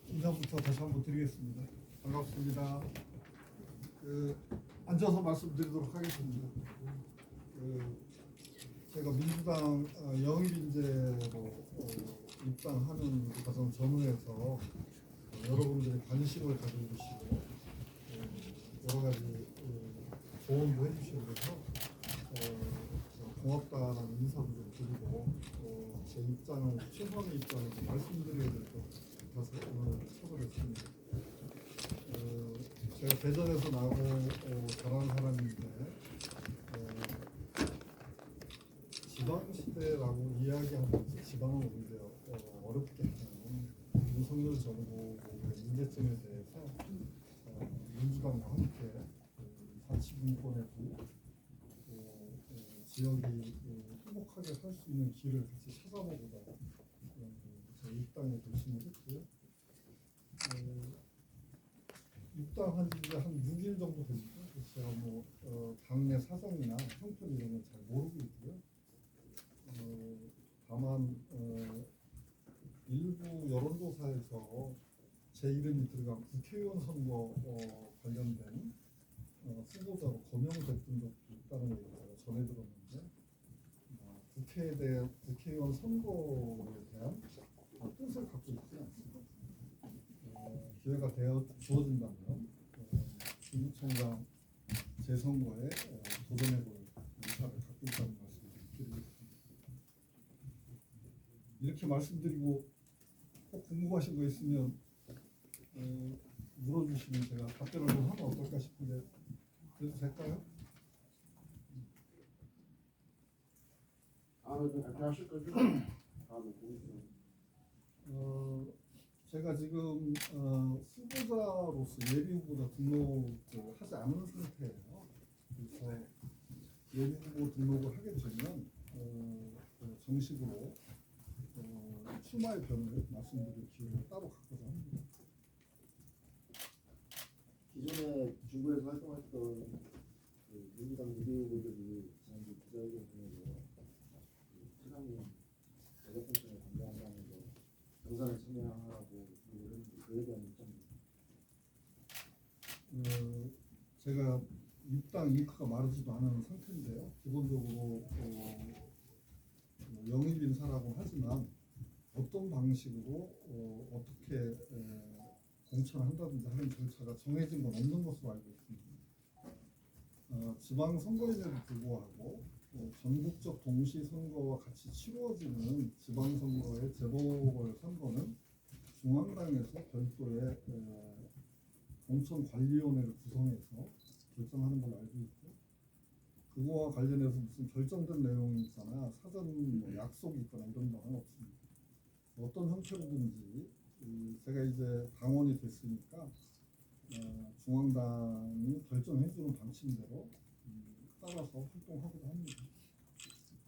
인사부터 다시 한번 드리겠습니다. 반갑습니다. 앉아서 말씀드리도록 하겠습니다. 제가 민주당 영입인재로 입당하는 과정 전후에서 여러분들이 관심을 가지고 계시고 여러 가지 조언도 해주시고 그래서 고맙다라는 인사도 좀 드리고 제 입장을 최선의 입장을 좀 말씀드려야 될 것 같아서 오늘 찾아뵙습니다. 제가 대전에서 나고 자란 사람인데 지방시대라고 이야기하면서 지방은 오히려 어렵게 하는 윤석열 정부의 문제점에 대해서 민주당과 함께 자치분권의 부 지역이 행복하게 살 수 있는 길을 같이 찾아보고자 제 입당에 결심을 했고요. 입당한 지 한 6일 정도 됩니다. 그래서 제가 당내 사정이나 형편 이런 건 잘 모르고 있고요. 다만 일부 여론조사에서 제 이름이 들어간 국회의원 선거 관련된 후보자로 거명됐던 적도 있다는 얘기를 제가 전해 들었는데 국회의원 선거에 대한 뜻을 갖고 있지 않습니다. 기회가 주어진다면 중구청장 재선거에 도전해볼 의사를 갖고 있다는 말씀을 드리겠습니다. 이렇게 말씀드리고 꼭 궁금하신 거 있으면 물어주시면 제가 답변을 좀 하면 어떨까 싶은데 그래도 될까요? 좀 발표하실 거죠? 제가 지금 후보자로서 예비 후보자 등록을 하지 않은 상태예요. 그래서 예비 후보 등록을 하게 되면 정식으로 출마의 변을 말씀드릴 기회를 따로 갖고자 합니다. 기존에 중부에서 활동했던 민주당 예비 후보들이 지난주 기자회견에서 최상위 대접분들을 반대한다면서 경선에 참여하라고 요구를 했는데 그에 대한 입장입니다. 제가 입당 잉크가 마르지도 않은 상태인데요. 기본적으로 영입 인사라고 하지만 어떤 방식으로 어떻게 공천한다든지 하는 절차가 정해진 건 없는 것으로 알고 있습니다. 지방선거임에도 불구하고 전국적 동시선거와 같이 치루어지는 지방선거의 재보궐선거는 중앙당에서 별도의 공천관리위원회를 구성해서 결정하는 걸로 알고 있고 그거와 관련해서 무슨 결정된 내용이 있거나 사전 약속이 있거나 이런 바는 없습니다. 어떤 형태로든지 제가 이제 당원이 됐으니까 중앙당이 결정해주는 방침대로 따라서 활동하고자 합니다.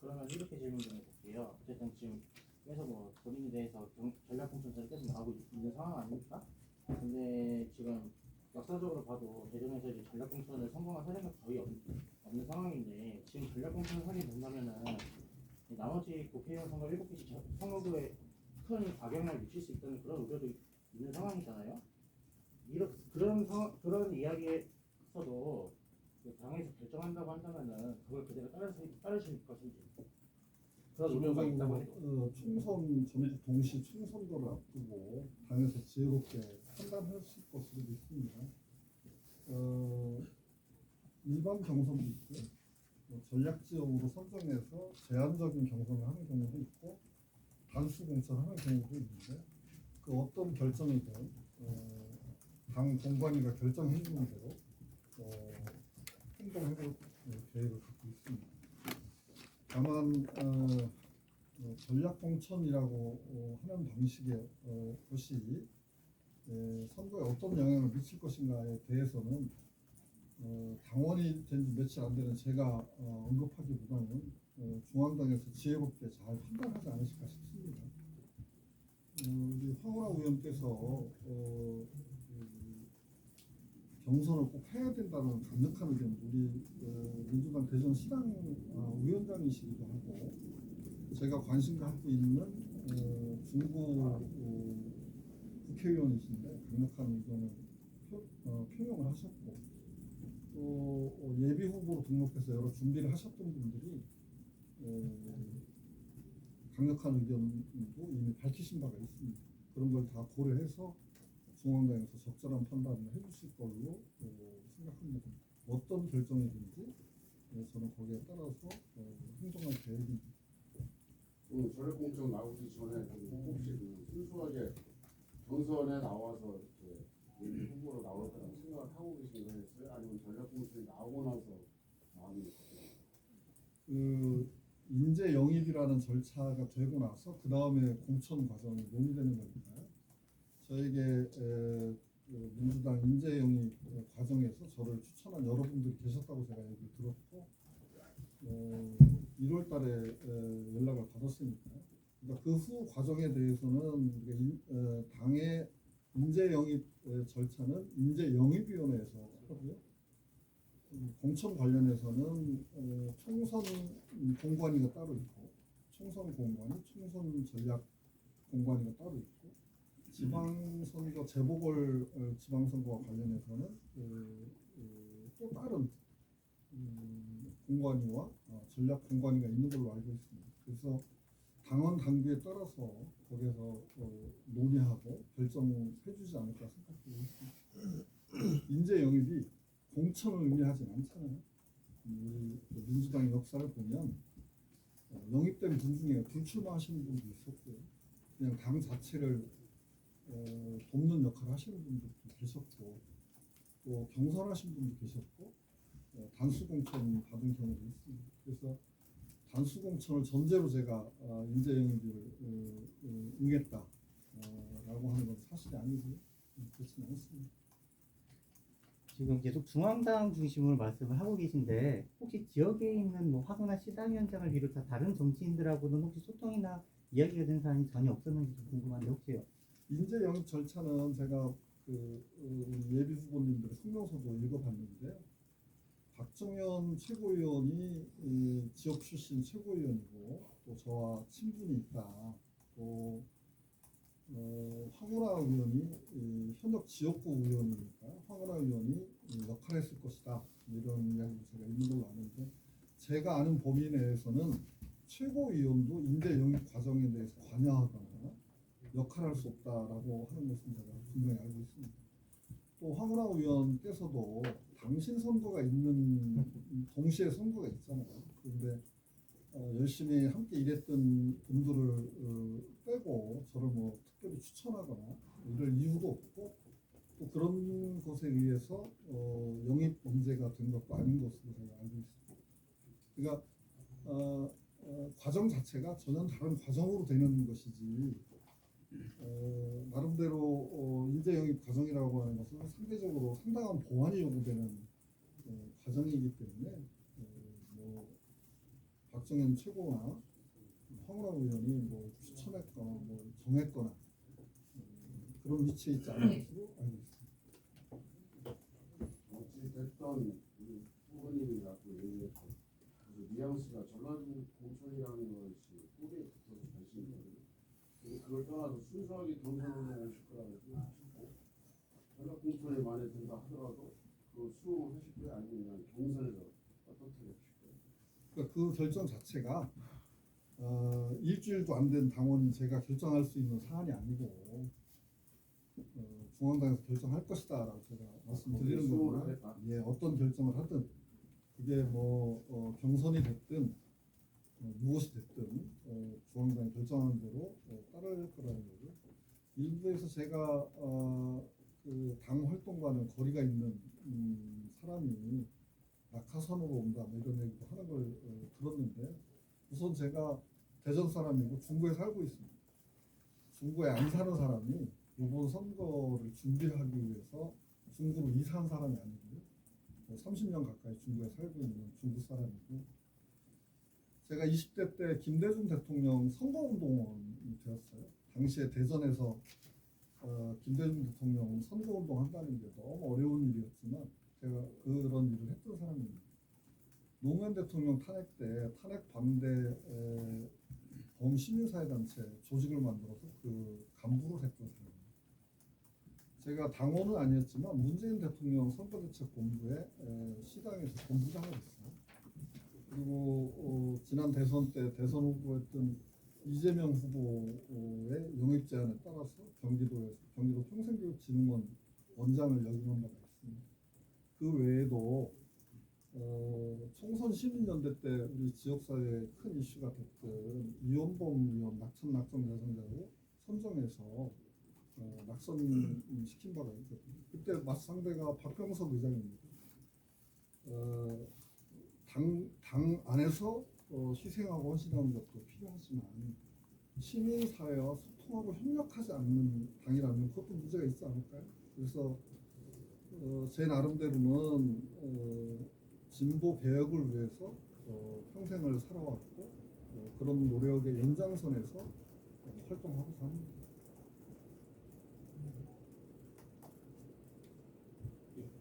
그러면 이렇게 질문 좀 해볼게요. 어쨌든 지금 계속 본인에 대해서 전략공천을 계속 나오고 있는 상황 아닙니까? 근데 지금 역사적으로 봐도 대전에서 이제 전략공천을 성공한 사례가 거의 없는 상황인데 지금 전략공천을 하게 된다면은 나머지 국회의원 선거 7개 선거구에 큰 악영향을 미칠 수 있다는 그런 우려도 있는 상황이잖아요. 그런 이야기에서도 당에서 결정한다고 한다면은 그걸 그대로 따르실 것인지 그런 우려가 있다고 해도 총선 전국 동시 총선거를 앞두고 당에서 지혜롭게 판단하실 것으로 믿습니다. 일반 경선도 있고요. 전략 지역으로 선정해서 제한적인 경선을 하는 경우도 있고 단수 공천하는 경우도 있는데 그 어떤 결정이든 당 공관위가 결정해 주는 대로 행동해볼 계획을 갖고 있습니다. 다만 전략 공천이라고 하는 방식의 것이 선거에 어떤 영향을 미칠 것인가에 대해서는 당원이 된 지 며칠 안 되는 제가 언급하기보다는 중앙당에서 지혜롭게 잘 판단하지 않으실까 싶습니다. 우리 황우라 의원께서 경선을 꼭 해야 된다는 강력한 의견, 우리 민주당 대전 시당 위원장이시기도 하고 제가 관심 갖고 있는 중부 국회의원이신데 강력한 의견을 표명을 하셨고 또 예비 후보로 등록해서 여러 준비를 하셨던 분들이 강력한 의견도 이미 밝히신 바가 있습니다. 그런 걸 다 고려해서 중앙당에서 적절한 판단을 해주실 걸로 생각합니다. 어떤 결정이든지 저는 거기에 따라서 행동할 계획입니다. 전략공천 나오기 전에 혹시 순수하게 경선에 나와서 이렇게 예비 후보로 나올 거라고 생각을 하고 계신 거였어요? 아니면 전략공천이 나오고 나서 마음이 바뀌었어요? 그 인재 영입이라는 절차가 되고 나서 그 다음에 공천 과정이 논의되는 겁니다. 저에게 민주당 인재 영입 과정에서 저를 추천한 여러분들이 계셨다고 제가 얘기 들었고 1월 달에 연락을 받았으니까 그러니까 그 후 과정에 대해서는 당의 인재 영입 절차는 인재 영입위원회에서 하고요. 공천 관련해서는 총선 공관위가 따로 있고 총선 공관위, 총선 전략 공관위가 따로 있고 지방선거 재보궐 지방선거와 관련해서는 또 다른 공관위와 전략 공관위가 있는 걸로 알고 있습니다. 그래서 당원 당규에 따라서 거기에서 논의하고 결정해주지 않을까 생각하고 있습니다. 인재 영입이 공천을 의미하진 않잖아요. 우리 민주당 역사를 보면 영입된 분 중에 불출마하시는 분도 있었고요. 그냥 당 자체를 돕는 역할을 하시는 분들도 계셨고 또 경선하신 분도 계셨고 단수 공천 받은 경우도 있습니다. 그래서 단수 공천을 전제로 제가 인재 영입을 응했다라고 하는 건 사실이 아니고요. 그렇지는 않습니다. 지금 계속 중앙당 중심으로 말씀을 하고 계신데 혹시 지역에 있는 뭐 화순하 시당위원장을 비롯한 다른 정치인들하고는 혹시 소통이나 이야기가 된 사람이 전혀 없었는지 좀 궁금한데 혹시요? 인재 영입 절차는 제가 예비 후보님들의 성명서도 읽어봤는데요. 박정현 최고위원이 지역 출신 최고위원이고 또 저와 친분이 있다. 또 황운하 의원이 현역 지역구 의원이니까 황운하 의원이 역할했을 것이다. 이런 이야기를 제가 있는 걸로 아는데 제가 아는 범위 내에서는 최고위원도 인재 영입 과정에 대해서 관여하거나 역할할 수 없다라고 하는 것은 제가 분명히 알고 있습니다. 또 황운하 의원께서도 당신 선거가 있는 동시에 선거가 있잖아요. 그런데 열심히 함께 일했던 분들을 빼고 저를 뭐 특별히 추천하거나 이럴 이유도 없고 또 그런 것에 의해서 영입 문제가 된 것도 아닌 것으로 제가 알고 있습니다. 그러니까 과정 자체가 전혀 다른 과정으로 되는 것이지 나름대로 인재 영입 과정이라고 하는 것은 상대적으로 상당한 보완이 요구되는 과정이기 때문에 뭐 박정현 최고나 황운하 의원이 뭐 추천했거나 뭐 정했거나 그런 위치에 있지 않은 것으로 알고 있습니다. 어찌됐던 후보님이라고 얘기했던 뉘앙스가 전라도 공천이라는 것이 뿌리에 붙어서 관심이거든요. 그걸 떠나서 순수하게 경선으로 오실 거라고 생각하시고 전략 공천이 마음에 든다 하더라도 그 수용하실 거예요? 아니면 경선에서 어떻게 하실 거예요? 그러니까 그 결정 자체가 일주일도 안 된 당원인 제가 결정할 수 있는 사안이 아니고 중앙당에서 결정할 것이다라고 제가 말씀드리는 거고요. 예, 어떤 결정을 하든 그게 뭐 경선이 됐든 무엇이 됐든 중앙당이 결정하는 대로 따를 거라는 거죠. 일부에서 제가 그 당 활동과는 거리가 있는 사람이 낙하산으로 온다 뭐 이런 얘기도 하는 걸 들었는데 우선 제가 대전 사람이고 중구에 살고 있습니다. 중구에 안 사는 사람이 이번 선거를 준비하기 위해서 중구로 이사한 사람이 아니고요. 30년 가까이 중구에 살고 있는 중구 사람이고 제가 20대 때 김대중 대통령 선거운동원이 되었어요. 당시에 대전에서 김대중 대통령 선거운동 한다는 게 너무 어려운 일이었지만 제가 그런 일을 했던 사람입니다. 노무현 대통령 탄핵 때 탄핵 반대 범시민사회단체 조직을 만들어서 그 간부를 했던 사람입니다. 제가 당원은 아니었지만 문재인 대통령 선거대책본부에 시당에서 본부장을 했어요. 그리고 지난 대선 때 대선 후보였던 이재명 후보의 영입 제안에 따라서 경기도 평생교육진흥원 원장을 역임한 바가 있습니다. 그 외에도 총선 시민연대 때 우리 지역사회에 큰 이슈가 됐던 이원범 의원 낙천 예정자로 선정해서 낙선시킨 바가 있거든요. 그때 맞상대가 박병석 의장입니다. 당 안에서 희생하고 헌신하는 것도 필요하지만 시민사회와 소통하고 협력하지 않는 당이라면 그것도 문제가 있지 않을까요? 그래서 제 나름대로는 진보 개혁을 위해서 평생을 살아왔고 그런 노력의 연장선에서 활동하고자 합니다.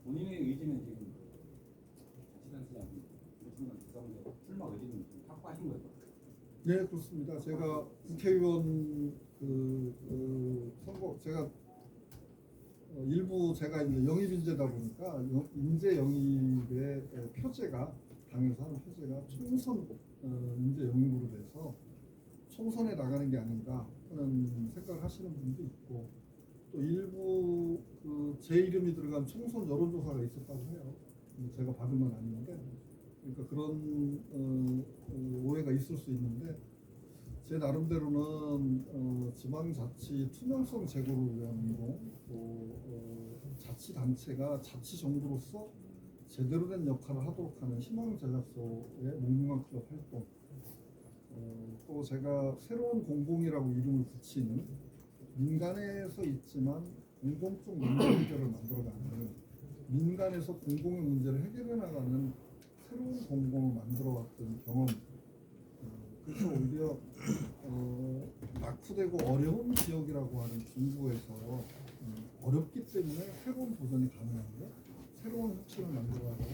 본인의 의지는 지금 자치단체장 이렇지만 구성적 출마 의지는 좀 확고하신 거죠? 네, 그렇습니다. 제가 국회의원 선거 제가 일부 제가 이제 영입 인재다 보니까 인재 영입의 표제가 당에서 하는 표제가 총선 인재 영입으로 돼서 총선에 나가는 게 아닌가 하는 생각을 하시는 분도 있고 또 일부 제 이름이 들어간 총선 여론조사가 있었다고 해요. 제가 받은 건 아닌데 그러니까 그런 오해가 있을 수 있는데 제 나름대로는 지방자치 투명성 제고를 위한 운동, 또 자치단체가 자치정부로서 제대로 된 역할을 하도록 하는 희망전략소의 몽롱한 클럽 활동, 또 제가 새로운 공공이라고 이름을 붙이는 민간에서 있지만 공공적 문제 해결을 만들어가는 민간에서 공공의 문제를 해결해 나가는 새로운 공공을 만들어왔던 경험. 그래서 오히려 낙후되고 어려운 지역이라고 하는 중부에서 어렵기 때문에 새로운 도전이 가능한데 새로운 혁신을 만들어가고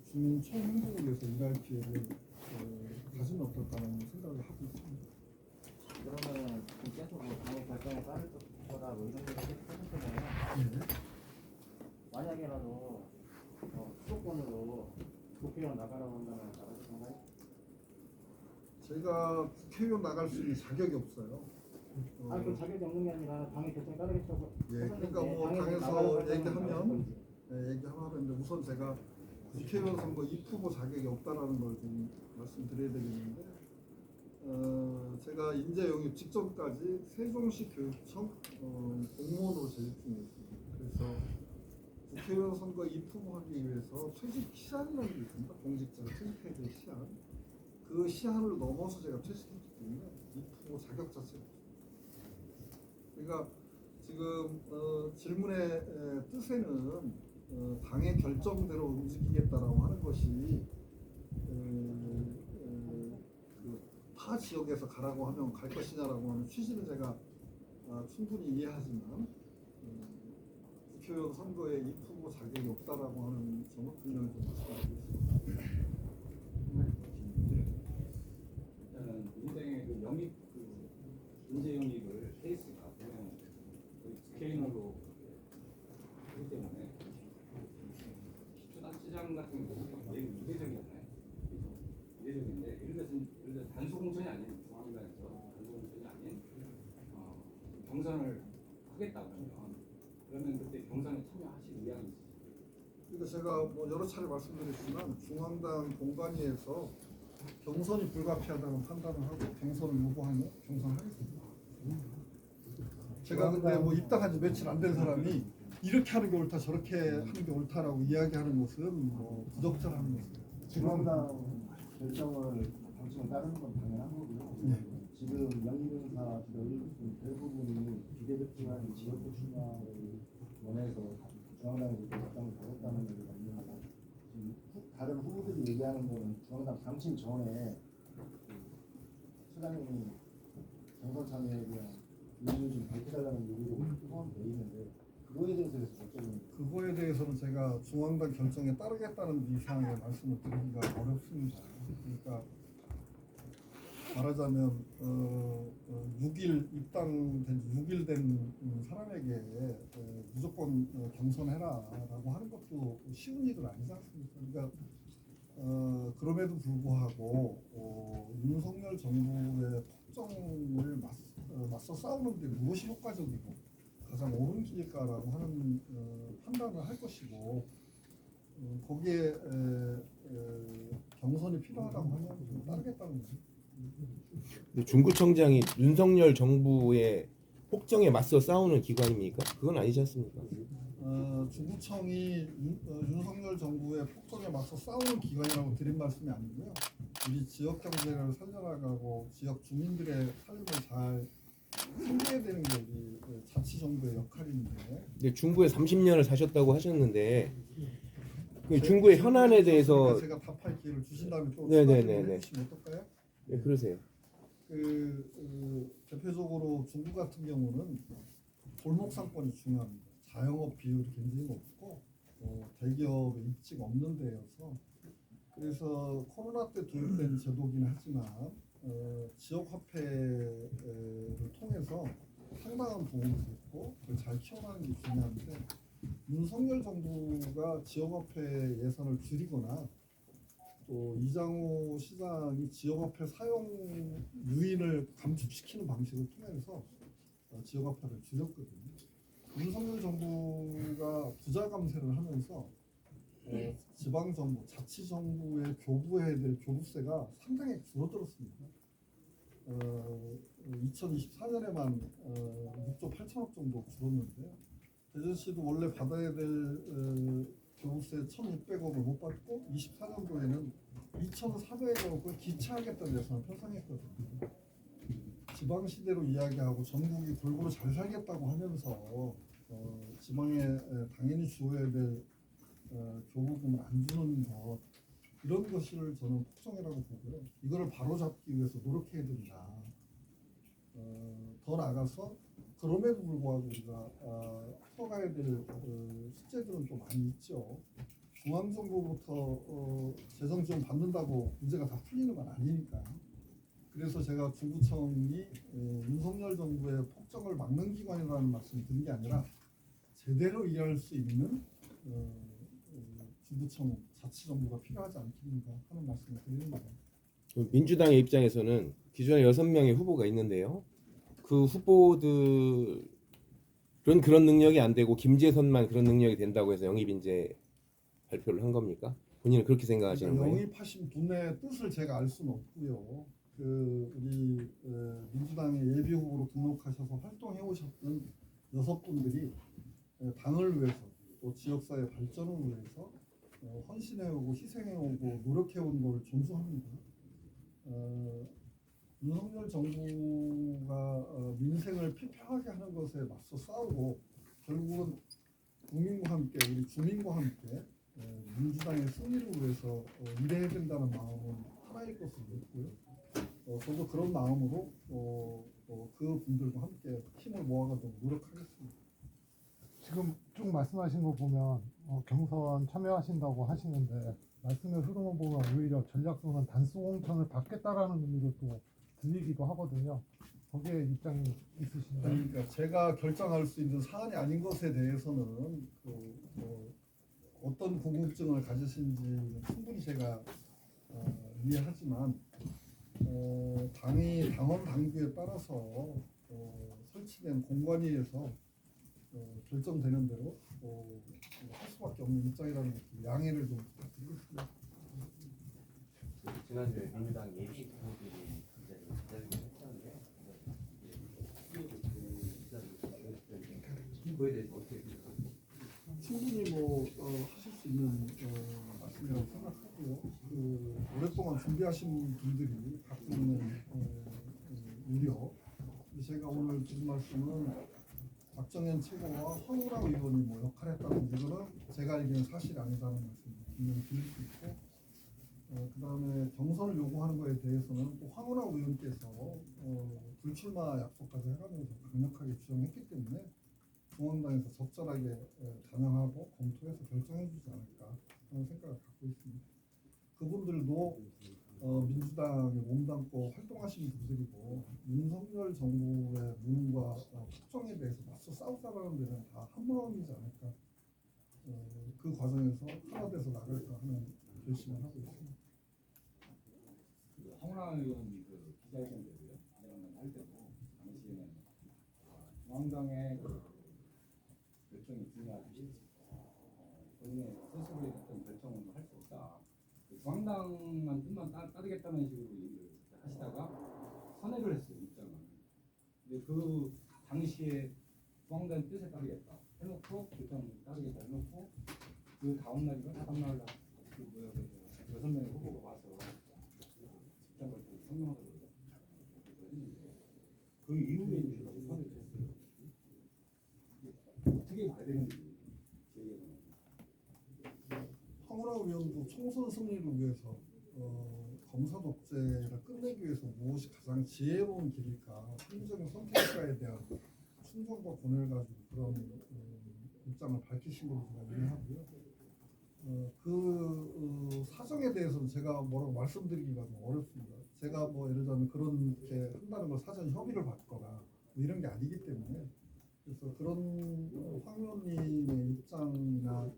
주민 총행복을 위해서 일할 기회를 가지면 어떨까라는 생각을 하고 있습니다. 그러면 계속 뭐 당의 결정에 따를 거다 뭐 이런 얘기를 하셨잖아요. 만약에라도 수도권으로 국회의원 나가라고 한다면 나가실 건가요? 제가 국회의원 나갈 수 있는 자격이 없어요. 아니 그 자격이 없는 게 아니라 당의 결정에 따르겠다고 예, 그러니까 뭐 당에서 얘기하면 얘기하면 하는데 우선 제가 국회의원 선거 입후보 자격이 없다라는 걸 좀 말씀드려야 되겠는데 제가 인재 영입 직전까지 세종시 교육청 공무원으로 재직 중이었습니다. 그래서 국회의원 선거 입후보하기 위해서 퇴직 시한이라는 게 있습니다. 공직자가 퇴직해야 될 시한. 그 시한을 넘어서 제가 퇴직했기 때문에 입후보 자격 자체가 없습니다. 그러니까 지금 질문의 뜻에는 당의 결정대로 움직이겠다라고 하는 것이 타 지역에서 가라고 하면 갈 것이냐라고 하는 취지는 제가 충분히 이해하지만 국회의원 선거에 입후보 자격이 없다라고 하는 점은 분명히 좀 말씀드리겠습니다. 일단은 인생의 그 영입 인재 영입을 케이스가 보면 거의 국회의원으로 하기 때문에 기초단체장 같은 경우는 매우 이례적이잖아요. 이례적인데 예를 들어 단수 공천이 아닌 중앙당에서 단수 공천이 아닌 경선을 하겠다 그러면 그때 경선에 참여하실 의향이 있으시죠? 그러니까 제가 뭐 여러 차례 말씀드렸지만 중앙당 공관위에서 경선이 불가피하다는 판단을 하고 경선을 요구하면 경선하겠습니다. 제가 근데 뭐 입당한 지 며칠 안 된 사람이 이렇게 하는 게 옳다 저렇게 하는 게 옳다라고 이야기하는 것은 뭐 부적절한 것입니다. 중앙당 결정을 당신은 따르는 건 당연한 거고요. 네. 지금 영입인사 대부분이 비례대표나 지역구 출마를 원해서 중앙당에서 결정을 받았다는 얘기가 있는데 지금 다른 후보들이 얘기하는 거는 중앙당 당신 전에 수장님이 경선 참여에 대한 이유를 좀 밝혀달라는 요구도 포함되어 있는데 그거에 대해서 여쭤보는 그거에 대해서는 제가 중앙당 결정에 따르겠다는 이상의 말씀을 드리기가 어렵습니다. 그러니까 말하자면 6일 입당된 지 6일 된 사람에게 무조건 경선해라라고 하는 것도 쉬운 일은 아니지 않습니까? 그러니까 그럼에도 불구하고 윤석열 정부의 폭정을 맞서 싸우는데 무엇이 효과적이고 가장 옳은 길일까라고 하는 판단을 할 것이고 거기에 경선이 필요하다고 하면 좀 따르겠다는 거죠. 근데 중구청장이 윤석열 정부의 폭정에 맞서 싸우는 기관입니까? 그건 아니지 않습니까? 중구청이 윤석열 정부의 폭정에 맞서 싸우는 기관이라고 드린 말씀이 아니고요. 우리 지역 경제를 살려나가고 지역 주민들의 삶을 잘 챙겨야 되는 게 우리 자치정부의 역할인데. 근데 중구에 30년을 사셨다고 하셨는데 그 중구의 현안에 대해서 제가 답할 기회를 주신 다음에 또 네네네네. 해주시면 어떨까요? 네, 그러세요. 대표적으로 중구 같은 경우는 골목 상권이 중요합니다. 자영업 비율이 굉장히 높고 대기업의 입지가 없는 데여서 그래서 코로나 때 도입된 제도긴 하지만 지역 화폐를 통해서 상당한 도움을 줬고 그걸 잘 키워나가는 게 중요한데 윤석열 정부가 지역화폐 예산을 줄이거나 또 이장호 시장이 지역화폐 사용 유인을 감축시키는 방식을 통해서 지역화폐를 줄였거든요. 윤석열 정부가 부자 감세를 하면서 지방정부, 자치정부의 교부해야 될 교부세가 상당히 줄어들었습니다. 2024년에만 6조 8천억 정도 줄었는데요. 대전시도 원래 받아야 될 교부세 1,600억을 못 받고 24년도에는 2,400억을 기차하겠다는 예산을 편성했거든요. 지방시대로 이야기하고 전국이 골고루 잘 살겠다고 하면서 지방에 당연히 주어야 될 교부금을 안 주는 것 이런 것을 저는 폭정이라고 보고요. 이거를 바로잡기 위해서 노력해야 된다. 더 나아가서 그럼에도 불구하고 우리가 풀어가야 될 숙제들은 또 많이 있죠. 중앙정부부터 재정 지원 받는다고 문제가 다 풀리는 건 아니니까. 그래서 제가 중구청이 윤석열 정부의 폭정을 막는 기관이라는 말씀을 드린 게 아니라 제대로 일할 수 있는 중구청 자치정부가 필요하지 않겠는가 하는 말씀을 드리는 거예요. 민주당의 입장에서는 기존에 6명의 후보가 있는데요. 그 후보들은 그런 능력이 안 되고 김재선만 그런 능력이 된다고 해서 영입 인재 발표를 한 겁니까? 본인은 그렇게 생각하시는 그러니까 거예요? 영입하신 분의 뜻을 제가 알 수는 없고요. 우리 민주당의 예비 후보로 등록하셔서 활동해 오셨던 6분들이 당을 위해서 또 지역사회 발전을 위해서 헌신해오고 희생해오고 노력해온 걸 존중합니다. 윤석열 정부가 민생을 피폐하게 하는 것에 맞서 싸우고 결국은 국민과 함께 우리 주민과 함께 민주당의 승리를 위해서 일해야 된다는 마음은 하나일 것으로 믿고요. 저도 그런 마음으로 그 분들과 함께 힘을 모아가도록 노력하겠습니다. 지금 쭉 말씀하신 거 보면 경선 참여하신다고 하시는데 말씀의 흐름을 보면 오히려 전략성은 단수 공천을 받겠다라는 의미로 또 들리기도 하거든요. 거기에 입장이 있으신가요? 그러니까 제가 결정할 수 있는 사안이 아닌 것에 대해서는 어떤 궁금증을 가지신지 충분히 제가 이해하지만 당원 당규에 따라서 설치된 공관위에서 결정되는 대로 할 수밖에 없는 입장이라는 것도 양해를 좀 부탁드리겠습니다. 지난주에 민주당 예비 후보들이 이제 기자회견을 했었는데 그거에 대해서 어떻게 생각하세요? 충분히 하실 수 있는 말씀이라고 생각하고요. 오랫동안 준비하신 분들이 갖고 있는 우려. 제가 오늘 드린 말씀은 박정현 최고와 황우라 의원이 역할했다는 이거는 제가 알기로는 사실이 아니다는 말씀을 분명히 드릴 수 있고 그 다음에 경선을 요구하는 거에 대해서는 또 황우라 의원께서 불출마 약속까지 해가면서 강력하게 주장했기 때문에 중앙당에서 적절하게 반영하고 검토해서 결정해 주지 않을까 하는 생각을 갖고 있습니다. 그분들도 민주당에 몸담고 활동하시는 분들이고 윤석열 정부의 무능과 국정에 대해서 맞서 싸우자라는 데는 다 한마음이지 않을까. 그 과정에서 하나 돼서 나갈까 하는 결심을 하고 있습니다. 그 황운하 의원이 그 기자회견 때도요. 기자회견 할 때도 당시에는 중앙당의 그 결정이 중요하지 본인의 스스로의 어떤 결정은 할 수 없다. 그 중앙당만 뜻만 따르겠다는 식으로 얘기를 하시다가 선회를 했어요 입장을. 근데 그 당시에 중앙당 뜻에 따르겠다 해놓고 결정 따르겠다 해놓고 그 다음 날인가 다음 날 그 뭐야 그 6명의 후보가 와서 직장 발표 성명하고 했는데 그 이후에 이제 선회를 했어요. 어떻게 봐야 되는지 제 얘기는. 황운하 의원도 총선 승리를 위해서 검사 독재를 끝내기 위해서 무엇이 가장 지혜로운 길일까, 합리적인 선택일까에 대한 충성과 고뇌를 가지고 그런 입장을 밝히신 걸로 제가 이해하고요. 사정에 대해서는 제가 뭐라고 말씀드리기가 좀 어렵습니다. 제가 뭐 예를 들면 그렇게 한다는 걸 사전 협의를 받거나 뭐 이런 게 아니기 때문에 그래서 그런 황 의원님의 입장이나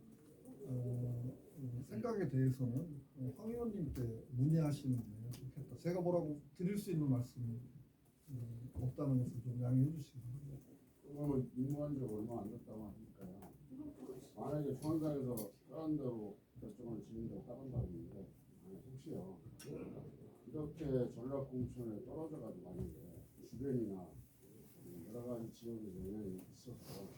생각에 대해서는 황 의원님께 문의하시는 게 좋겠다. 제가 뭐라고 드릴 수 있는 말씀이 없다는 것을 좀 양해해 주시기 바랍니다. 그러면 임무한 지 얼마 안 됐다고 하니까요. 만약에 중앙당에서 다른 대로 결정을 진행을 따른다고 했는데 혹시요 이렇게 전략 공천에 떨어져가지고 만약에 주변이나 여러 가지 지역에 영향이 있어서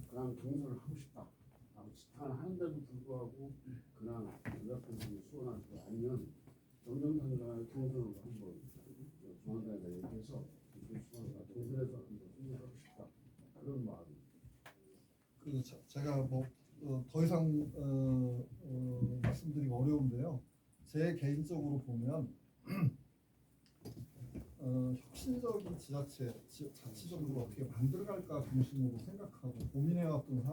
그냥 경선을 하고 싶다 라고 지탄을 하는데도 불구하고 그냥 전략 공천을 수원할 거 아니면 정정당당하게 경선으로 한번 중앙당에다 얘기해서 경선에서 한번 승리하고 싶다 그런 마음이. 제가 뭐 더 이상 말씀드리기 어려운데요. 제 개인적으로 보면 혁신적인 자치정부를 어떻게 만들어갈까 중심으로 생각하고 고민해왔던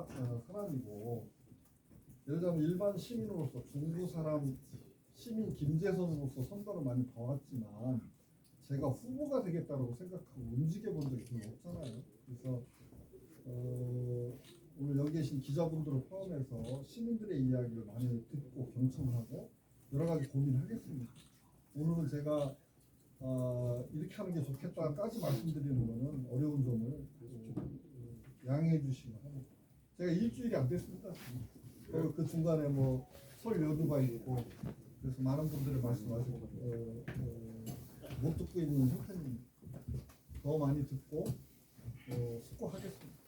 사람이고, 예를 들면 일반 시민으로서 중부 사람 시민 김재선으로서 선거를 많이 봐왔지만 제가 후보가 되겠다고 생각하고 움직여본 적이 별로 없잖아요. 그래서 오늘 여기 계신 기자분들을 포함해서 시민들의 이야기를 많이 듣고 경청하고 여러 가지 고민하겠습니다. 오늘은 제가 이렇게 하는 게 좋겠다까지 말씀드리는 거는 어려운 점을 양해해 주시기 바랍니다. 제가 일주일이 안 됐습니다. 그 중간에 뭐 설 연휴가 있고 그래서 많은 분들의 말씀하시고 못 듣고 있는 형태입니다. 더 많이 듣고 숙고하겠습니다.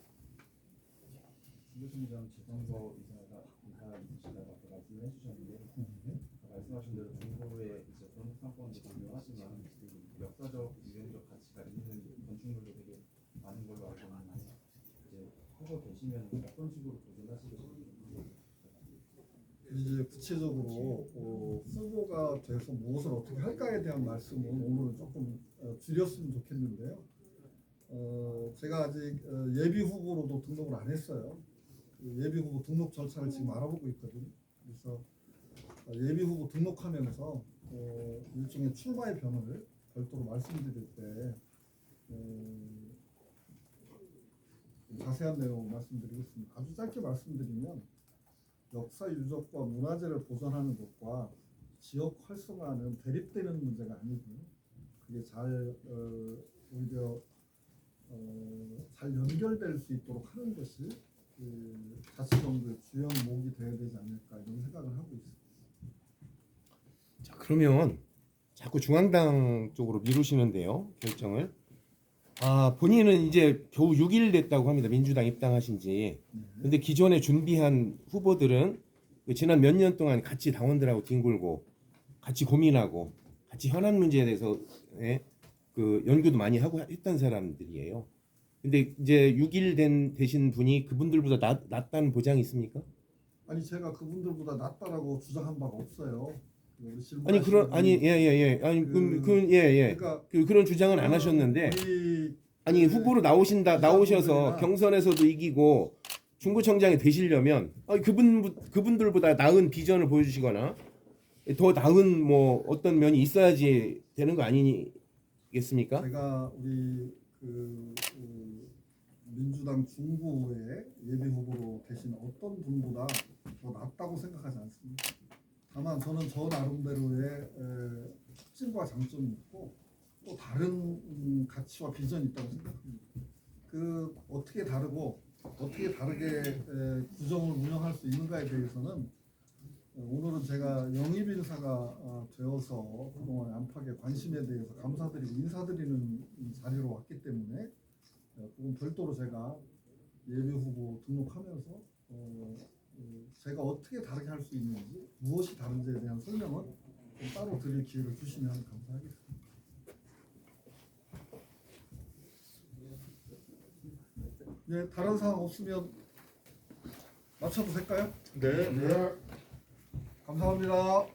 김교수님 지선거 이사이시다고 말씀해 주셨는데 말씀하신 대로 중부의 이제 그런 특성권도 분명하지만 역사적 유행적 가치가 있는 건축물도 되게 많은 걸로 알고 있는데 이제 후보 되시면 어떤 식으로 도전하시겠어요? 이제 구체적으로 후보가 돼서 무엇을 어떻게 할까에 대한 말씀은 오늘 조금 줄였으면 좋겠는데요. 제가 아직 예비 후보로도 등록을 안 했어요. 예비 후보 등록 절차를 지금 알아보고 있거든요. 그래서 예비 후보 등록하면서 일종의 출마의 변을 별도로 말씀드릴 때 자세한 내용 말씀드리겠습니다. 아주 짧게 말씀드리면 역사 유적과 문화재를 보존하는 것과 지역 활성화는 대립되는 문제가 아니고요. 그게 오히려 잘 연결될 수 있도록 하는 것이 자치정부의 주요 목이 되어야 되지 않을까 이런 생각을 하고 있습니다. 자, 그러면 자꾸 중앙당 쪽으로 미루시는데요, 결정을. 본인은 이제 겨우 6일 됐다고 합니다. 민주당 입당하신 지. 근데 기존에 준비한 후보들은 지난 몇 년 동안 같이 당원들하고 뒹굴고 같이 고민하고 같이 현안 문제에 대해서 그 연구도 많이 하고 했던 사람들이에요. 근데 이제 6일 되신 분이 그분들보다 낫다는 보장이 있습니까? 아니 제가 그분들보다 낫다라고 주장한 바가 없어요. 아니 그런 예예예 아니 그러니까 그런 주장은 안 하셨는데 아니 후보로 나오셔서 경선에서도 이기고 중구청장이 되시려면 그분들보다 나은 비전을 보여주시거나 더 나은 뭐 어떤 면이 있어야지 되는 거 아니겠습니까? 제가 우리 민주당 중부의 예비 후보로 계신 어떤 분보다 더 낫다고 생각하지 않습니다. 다만 저는 저 나름대로의 특징과 장점이 있고 또 다른 가치와 비전이 있다고 생각합니다. 그 어떻게 다르고 어떻게 다르게 구정을 운영할 수 있는가에 대해서는 오늘은 제가 영입 인사가 되어서 그동안 안팎의 관심에 대해서 감사드리고 인사드리는 자리로 왔기 때문에 그건 별도로 제가 예비 후보 등록하면서 제가 어떻게 다르게 할 수 있는지 무엇이 다른지에 대한 설명은 좀 따로 드릴 기회를 주시면 감사하겠습니다. 네, 다른 사항 없으면 마쳐도 될까요? 네. 감사합니다.